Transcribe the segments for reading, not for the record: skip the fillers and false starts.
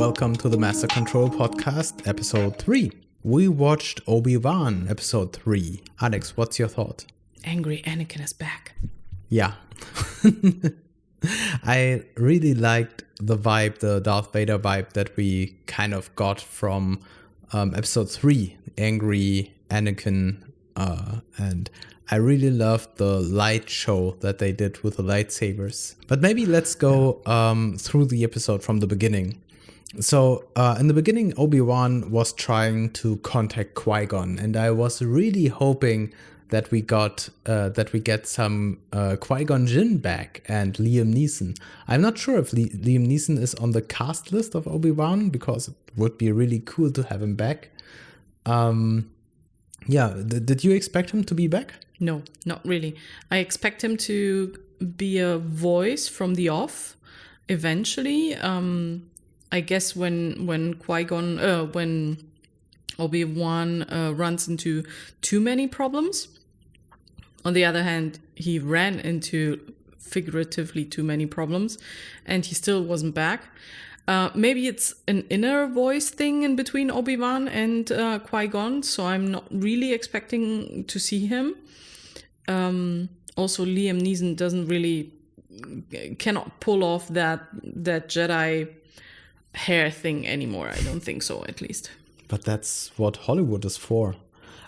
welcome to the Master Control Podcast, episode 3. We watched Obi Wan, episode 3. Alex, what's your thought? Angry Anakin is back. Yeah. I really liked the vibe, the Darth Vader vibe that we kind of got from episode 3, Angry Anakin, and I really loved the light show that they did with the lightsabers. But maybe let's go through the episode from the beginning. So in the beginning, Obi-Wan was trying to contact Qui-Gon, and I was really hoping that we get some Qui-Gon Jinn back and Liam Neeson. I'm not sure if Liam Neeson is on the cast list of Obi-Wan, because it would be really cool to have him back. Did you expect him to be back? No, not really. I expect him to be a voice from the off eventually. I guess when Qui-Gon, when Obi-Wan runs into too many problems. On the other hand, he ran into figuratively too many problems and he still wasn't back. Maybe it's an inner voice thing in between Obi-Wan and Qui-Gon, so I'm not really expecting to see him. Also, Liam Neeson cannot pull off that Jedi hair thing anymore. I don't think so, at least. But that's what Hollywood is for.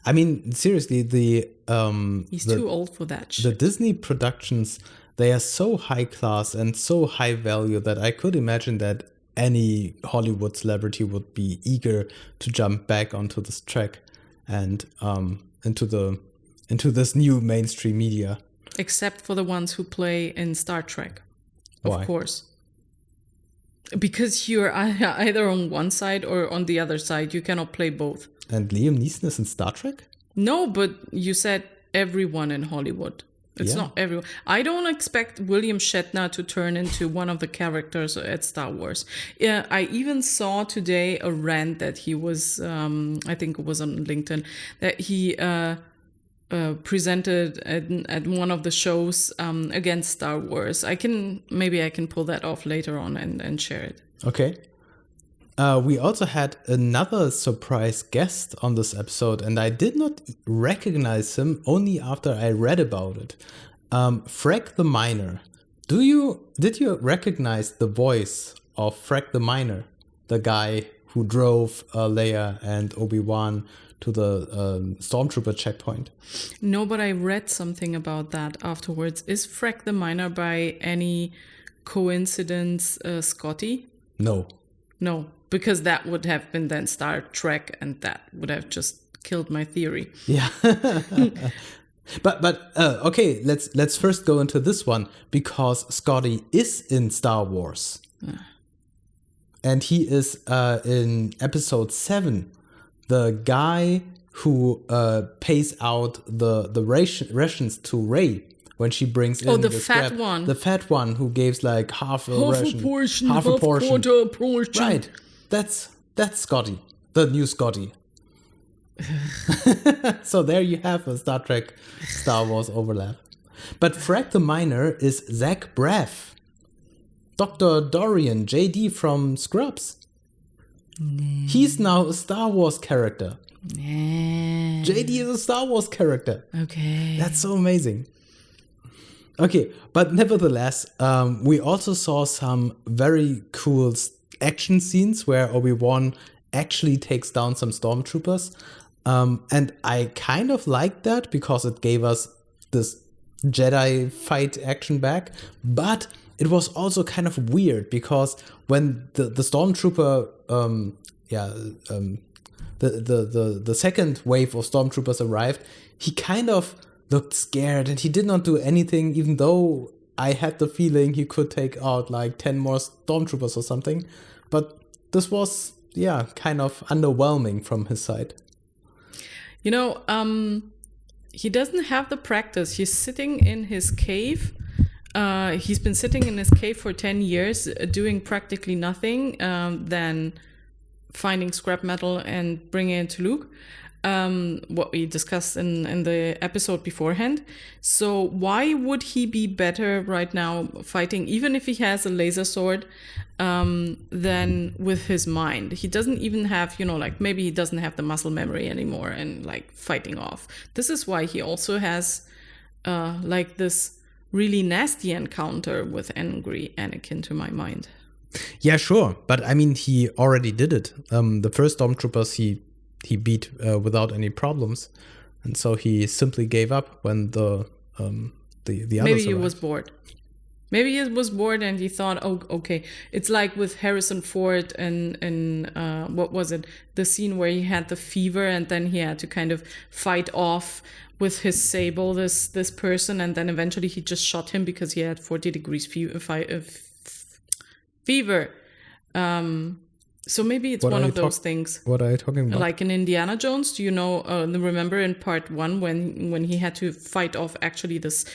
I mean, seriously, he's too old for that shit. The Disney productions, they are so high class and so high value that I could imagine that any Hollywood celebrity would be eager to jump back onto this track and into this new mainstream media. Except for the ones who play in Star Trek, Why? Of course. Because you're either on one side or on the other side. You cannot play both. And Liam Neeson is in Star Trek? No, but you said everyone in Hollywood. It's not everyone. I don't expect William Shatner to turn into one of the characters at Star Wars. Yeah, I even saw today a rant that he was, I think it was on LinkedIn, that he presented at one of the shows against Star Wars. Maybe I can pull that off later on and share it. Okay. We also had another surprise guest on this episode, and I did not recognize him only after I read about it. Freck the Miner. Did you recognize the voice of Freck the Miner, the guy who drove Leia and Obi-Wan to the stormtrooper checkpoint? No, but I read something about that afterwards. Is Freck the Miner by any coincidence Scotty? No. No, because that would have been then Star Trek, and that would have just killed my theory. Yeah. But okay, let's first go into this one, because Scotty is in Star Wars. And he is in episode 7, the guy who pays out the rations to Rey when she brings in the fat one. The fat one who gives like half a portion. Quarter portion. Right. That's Scotty, the new Scotty. So there you have a Star Trek Star Wars overlap. But Freck the Miner is Zach Braff, Dr. Dorian, JD from Scrubs. He's now a Star Wars character. JD is a Star Wars character. Okay. That's so amazing. Okay, but nevertheless, we also saw some very cool action scenes where Obi-Wan actually takes down some stormtroopers. And I kind of liked that because it gave us this Jedi fight action back. But it was also kind of weird because when the stormtrooper, the second wave of stormtroopers arrived, he kind of looked scared and he did not do anything, even though I had the feeling he could take out like 10 more stormtroopers or something. But this was, kind of underwhelming from his side. You know, he doesn't have the practice. He's sitting in his cave. He's been sitting in his cave for 10 years, doing practically nothing than finding scrap metal and bringing it to Luke. what we discussed in the episode beforehand. So why would he be better right now fighting, even if he has a laser sword, than with his mind? He doesn't even have, like maybe he doesn't have the muscle memory anymore and like fighting off. This is why he also has like this really nasty encounter with angry Anakin, to my mind. Yeah, sure. But I mean, he already did it. The first stormtroopers he beat without any problems, and so he simply gave up when the others Maybe he arrived. was bored. Maybe he was bored and he thought, oh, okay. It's like with Harrison Ford and what was it? The scene where he had the fever and then he had to kind of fight off with his sable this person, and then eventually he just shot him because he had 40 degrees fever. So maybe it's one of those things. What are you talking about? Like in Indiana Jones, do you know? Remember in part 1 when he had to fight off actually this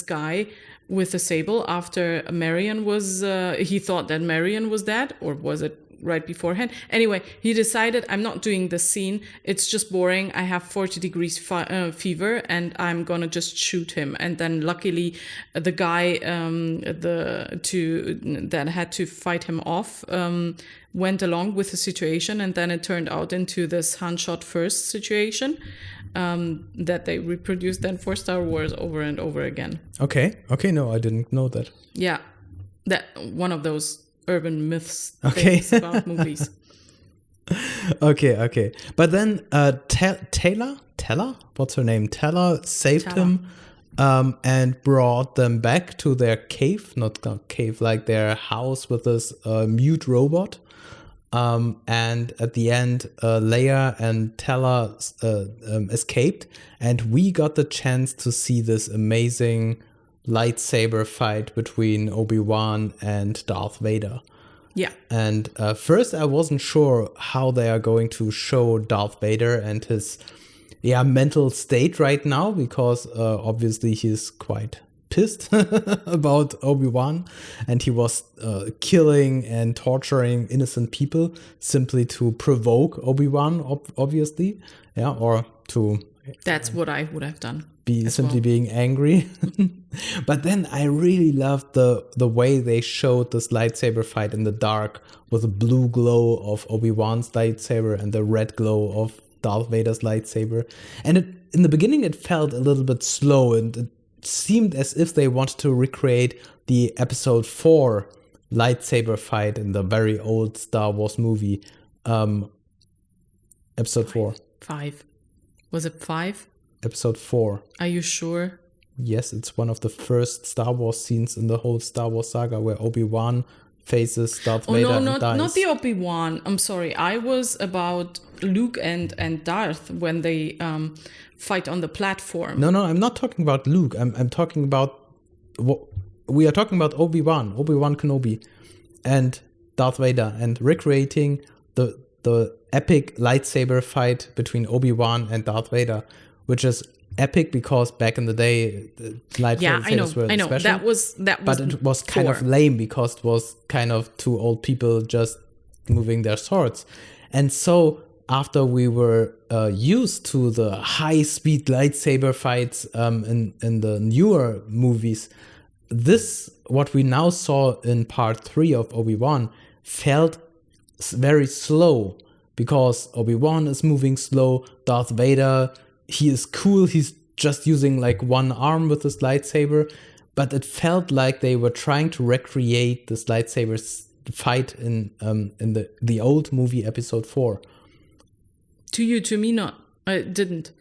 guy with a sable after Marion was. He thought that Marion was dead, or was it right beforehand? Anyway, he decided, I'm not doing this scene. It's just boring. I have 40 degrees fever, and I'm gonna just shoot him. And then luckily, the guy that had to fight him off went along with the situation, and then it turned out into this Han shot first situation that they reproduced then for Star Wars over and over again. Okay, no, I didn't know that. Yeah, that one of those urban myths Okay. things about movies. Okay. But then Tala, what's her name? Tala saved Tala. him and brought them back to their cave, not cave, like their house with this mute robot. And at the end, Leia and Tala escaped, and we got the chance to see this amazing lightsaber fight between Obi-Wan and Darth Vader. Yeah. And first I wasn't sure how they are going to show Darth Vader and his mental state right now, because obviously he's quite pissed about Obi-Wan, and he was killing and torturing innocent people simply to provoke Obi-Wan, obviously, or to That's what I would have done. being angry. But then I really loved the way they showed this lightsaber fight in the dark, with the blue glow of Obi-Wan's lightsaber and the red glow of Darth Vader's lightsaber. And in the beginning it felt a little bit slow, and it seemed as if they wanted to recreate the episode 4 lightsaber fight in the very old Star Wars movie. Episode 4. 5. Was it 5? Episode 4. Are you sure? Yes, it's one of the first Star Wars scenes in the whole Star Wars saga, where Obi-Wan faces Darth Vader and dies. Not the Obi-Wan. I'm sorry. I was about Luke and Darth when they fight on the platform. No, I'm not talking about Luke. I'm talking about we are talking about Obi-Wan Kenobi, and Darth Vader, and recreating the epic lightsaber fight between Obi-Wan and Darth Vader, which is epic because back in the day, lightsabers were special. That was. But it was kind of lame because it was kind of two old people just moving their swords. And so after we were used to the high-speed lightsaber fights in the newer movies, what we now saw in part 3 of Obi-Wan felt very slow, because Obi-Wan is moving slow. Darth Vader, he is cool. He's just using like one arm with his lightsaber, but it felt like they were trying to recreate this lightsaber fight in the old movie episode 4. To me, not. It didn't.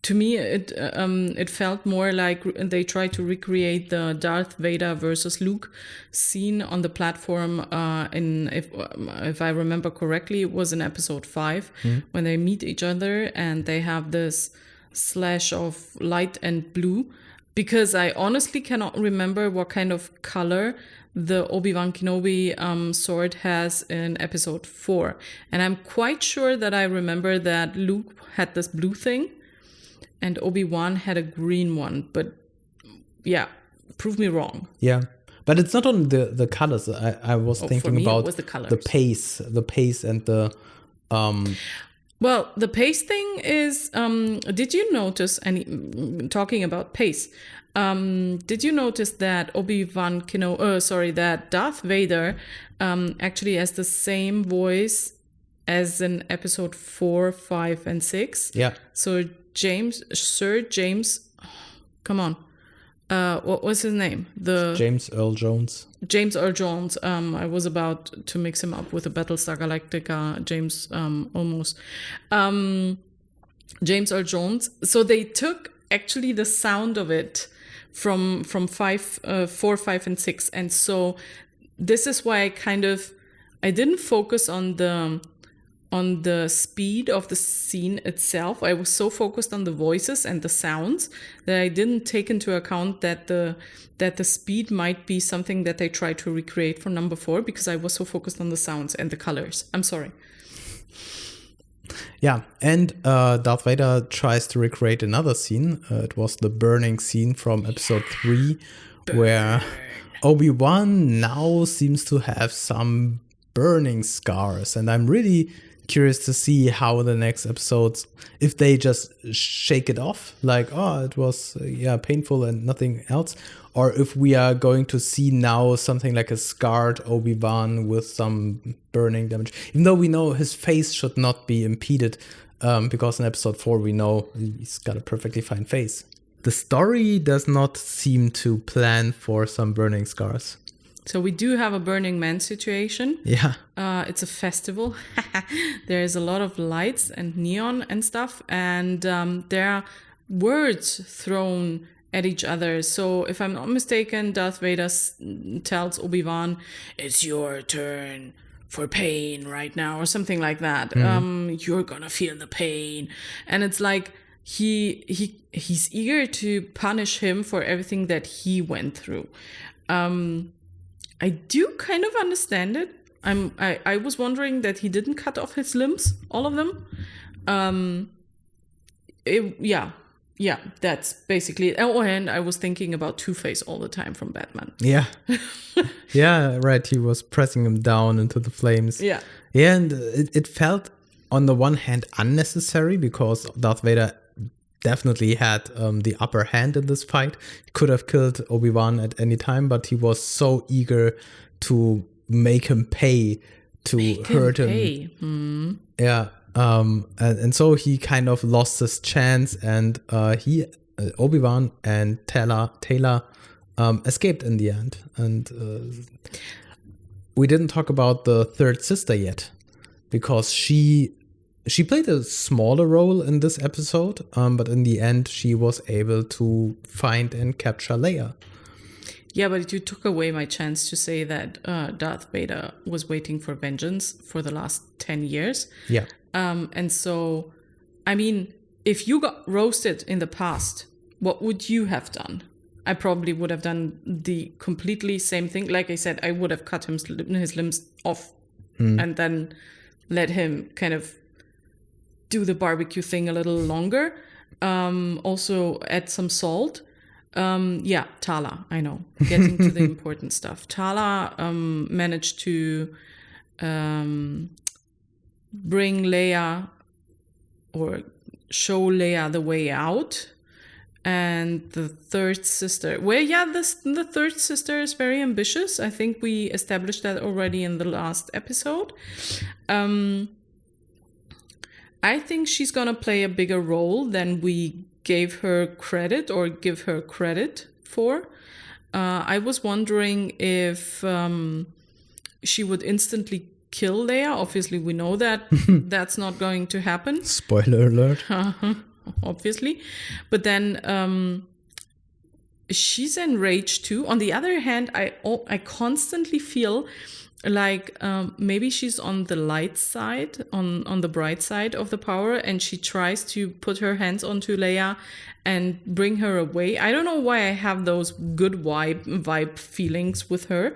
To me, it felt more like they tried to recreate the Darth Vader versus Luke scene on the platform. If I remember correctly, it was in episode 5 when they meet each other and they have this slash of light and blue. Because I honestly cannot remember what kind of color the Obi Wan Kenobi sword has in episode 4, and I'm quite sure that I remember that Luke had this blue thing and Obi-Wan had a green one, but yeah, prove me wrong. Yeah, but it's not only the colors. I was thinking about it was the colors. the pace and the Well, the pace thing is, did you notice, and talking about pace, did you notice that Obi Wan Kenobi, that Darth Vader actually has the same voice as in episode 4, 5, and 6? Yeah. So Sir James, come on. What was his name? James Earl Jones. James Earl Jones. I was about to mix him up with the Battlestar Galactica. James, almost. James Earl Jones. So they took actually the sound of it from 4, 5, and 6, and so this is why I didn't focus on the speed of the scene itself. I was so focused on the voices and the sounds that I didn't take into account that the speed might be something that they tried to recreate for number 4, because I was so focused on the sounds and the colors. I'm sorry. Yeah, and Darth Vader tries to recreate another scene. It was the burning scene from episode 3, where Obi-Wan now seems to have some burning scars, and I'm really curious to see how the next episodes, if they just shake it off, like, oh, it was painful and nothing else, or if we are going to see now something like a scarred Obi-Wan with some burning damage, even though we know his face should not be impeded, because in episode 4 we know he's got a perfectly fine face. The story does not seem to plan for some burning scars. So we do have a Burning Man situation. Yeah. It's a festival. There's a lot of lights and neon and stuff. And there are words thrown at each other. So if I'm not mistaken, Darth Vader tells Obi-Wan, "It's your turn for pain right now," or something like that. You're gonna feel the pain. And it's like he's eager to punish him for everything that he went through. I do kind of understand it. I was wondering that he didn't cut off his limbs, all of them. Yeah, that's basically it. Oh, and I was thinking about Two-Face all the time from Batman. Yeah. Yeah, right. He was pressing him down into the flames. Yeah. Yeah, and it felt, on the one hand, unnecessary, because Darth Vader definitely had the upper hand in this fight. He could have killed Obi-Wan at any time, but he was so eager to make him pay to hurt him. Yeah. And so he kind of lost his chance, and Obi-Wan and Tala escaped in the end. And we didn't talk about the third sister yet, because she played a smaller role in this episode, but in the end, she was able to find and capture Leia. Yeah, but you took away my chance to say that Darth Vader was waiting for vengeance for the last 10 years. Yeah. And so, I mean, if you got roasted in the past, what would you have done? I probably would have done the completely same thing. Like I said, I would have cut his limbs off and then let him kind of do the barbecue thing a little longer. Also add some salt. Tala, I know. Getting to the important stuff. Tala managed to bring Leia, or show Leia the way out. And the third sister, the third sister is very ambitious. I think we established that already in the last episode. I think she's gonna play a bigger role than we gave her credit or give her credit for. I was wondering if she would instantly kill Leia. Obviously, we know that that's not going to happen. Spoiler alert. Obviously. But then she's enraged too. On the other hand, I constantly feel like maybe she's on the light side, on the bright side of the power, and she tries to put her hands onto Leia and bring her away. I don't know why I have those good vibe feelings with her,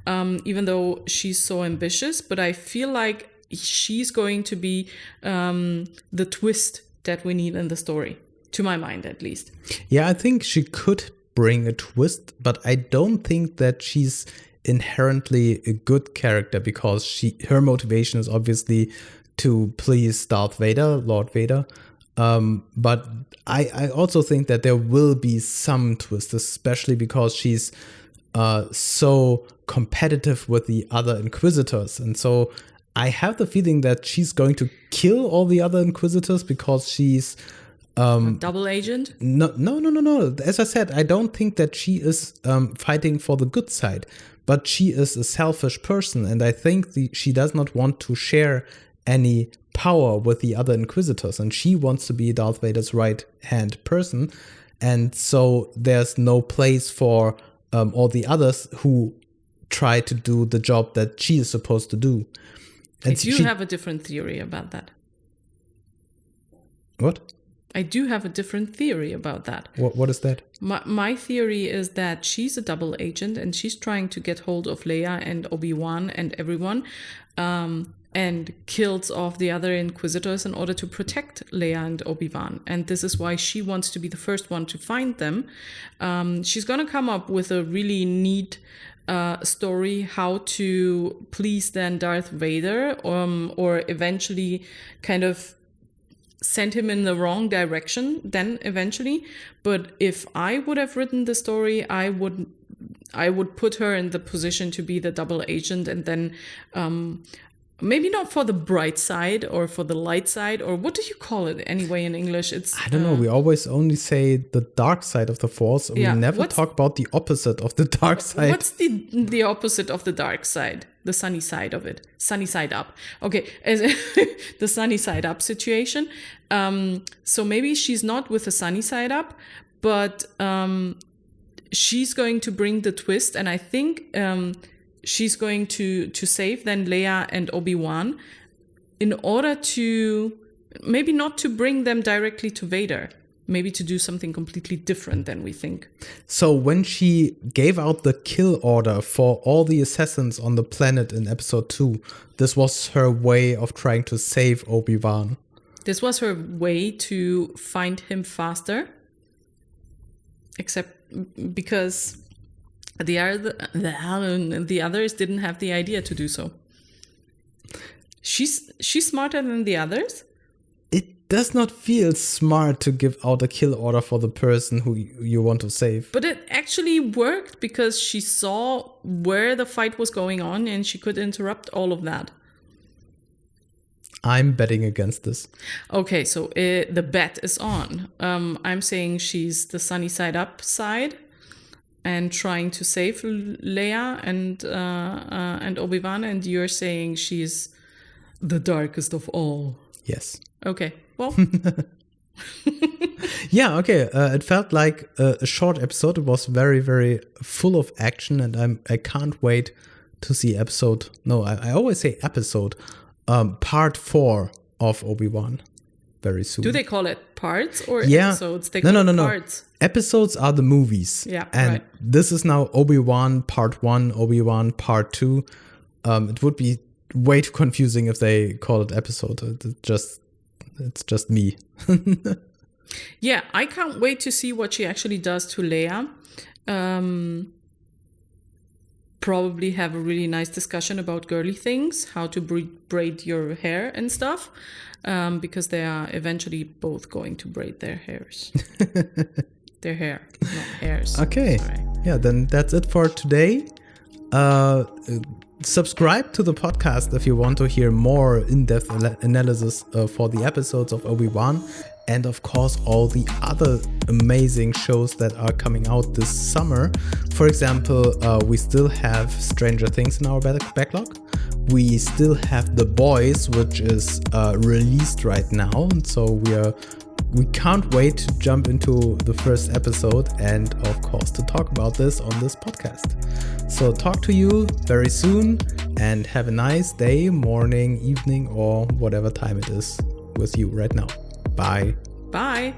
even though she's so ambitious, but I feel like she's going to be the twist that we need in the story, to my mind at least. Yeah, I think she could bring a twist, but I don't think that she's inherently a good character, because her motivation is obviously to please Darth Vader, Lord Vader. But I also think that there will be some twist, especially because she's so competitive with the other Inquisitors. And so I have the feeling that she's going to kill all the other Inquisitors because she's... a double agent? No. As I said, I don't think that she is fighting for the good side, but she is a selfish person. And I think she does not want to share any power with the other Inquisitors. And she wants to be Darth Vader's right-hand person. And so there's no place for all the others who try to do the job that she is supposed to do. I do have a different theory about that. What? I do have a different theory about that. What is that? My theory is that she's a double agent and she's trying to get hold of Leia and Obi-Wan and everyone, and kills off the other Inquisitors in order to protect Leia and Obi-Wan. And this is why she wants to be the first one to find them. She's going to come up with a really neat story how to please then Darth Vader, or eventually kind of send him in the wrong direction then eventually. But if I would have written the story, I would put her in the position to be the double agent, and then maybe not for the bright side or for the light side, or what do you call it anyway in English? I don't know. We always only say the dark side of the Force. We never talk about the opposite of the dark side. What's the opposite of the dark side? The sunny side of it. Sunny side up. Okay. The sunny side up situation. So maybe she's not with the sunny side up, but she's going to bring the twist. And I think she's going to save then Leia and Obi-Wan in order to maybe not to bring them directly to Vader, maybe to do something completely different than we think. So when she gave out the kill order for all the assassins on the planet in episode 2, this was her way of trying to save Obi-Wan. This was her way to find him faster, except because the others didn't have the idea to do so. She's smarter than the others. It does not feel smart to give out a kill order for the person who you want to save. But it actually worked because she saw where the fight was going on and she could interrupt all of that. I'm betting against this. Okay, so the bet is on. I'm saying she's the sunny side up side and trying to save Leia and Obi-Wan, and you're saying she's the darkest of all. Yes. Okay, well. Yeah, okay. It felt like a short episode. It was very, very full of action, and I can't wait to see episode. No, I always say episode. Part 4 of Obi-Wan very soon. Do they call it parts or episodes? They call it parts. Episodes are the movies. Yeah, and right. This is now Obi-Wan Part 1, Obi-Wan Part 2. It would be way too confusing if they call it episode. It's just me. Yeah, I can't wait to see what she actually does to Leia. Probably have a really nice discussion about girly things, how to braid your hair and stuff, because they are eventually both going to braid their hairs. Their hair, not hairs. Okay. Sorry. Yeah, then that's it for today. Subscribe to the podcast if you want to hear more in-depth analysis for the episodes of Obi-Wan, and of course all the other amazing shows that are coming out this summer. For example, we still have Stranger Things in our backlog. We still have The Boys, which is released right now, and so we can't wait to jump into the first episode and of course to talk about this on this podcast. So talk to you very soon and have a nice day, morning, evening, or whatever time it is with you right now. Bye. Bye.